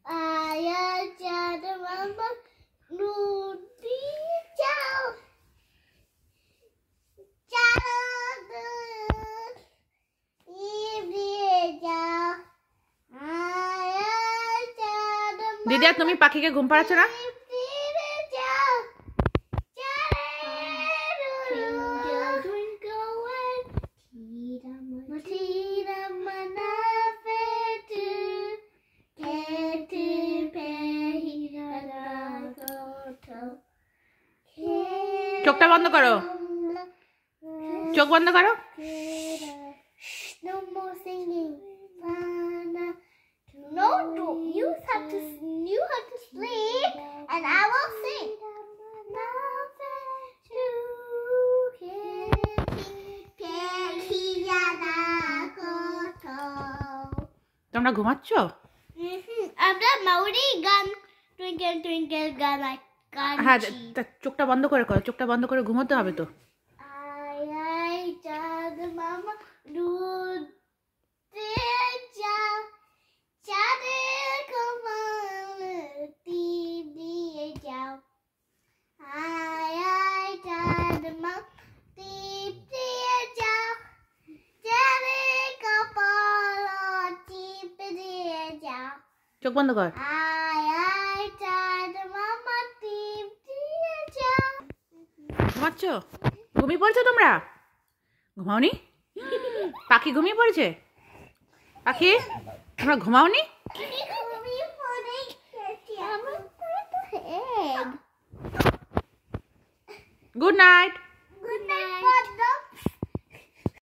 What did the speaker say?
आया चाँद मामा नूती जाओ चाँद ये जाओ आया चाँद দিদি তুমি পাখিকে ঘুম পাড়াচ্ছ না? চোখটা বন্ধ করো, চোখ বন্ধ করো। No more singing. No, you have to sleep, and I will sing. তোমরা ঘুমাচ্ছ? আমরা মাউরি গান টুইঙ্কেল টুইঙ্কেল গান হ্যাঁ, চোখটা বন্ধ করে করো, চোখটা বন্ধ করে ঘুমোতে হবে তো। আয় চাঁদ মামা ডুবতে যাও চাঁদের কমলতি দিয়ে যাও আয় চাঁদ মামা টিপ দিয়ে যাও চাঁদের কপাল টিপ দিয়ে যাও। চোখ বন্ধ কর। আয় চাঁদ মামা টিপ দিয়ে যাও। ঘুমাচ্ছ? ঘুমিয়ে পড়ছো তোমরা? ঘুমাওনি? পাখি ঘুমিয়ে পড়েছে? পাখি তোমরা ঘুমাওনি? Egg. Good night. Good night.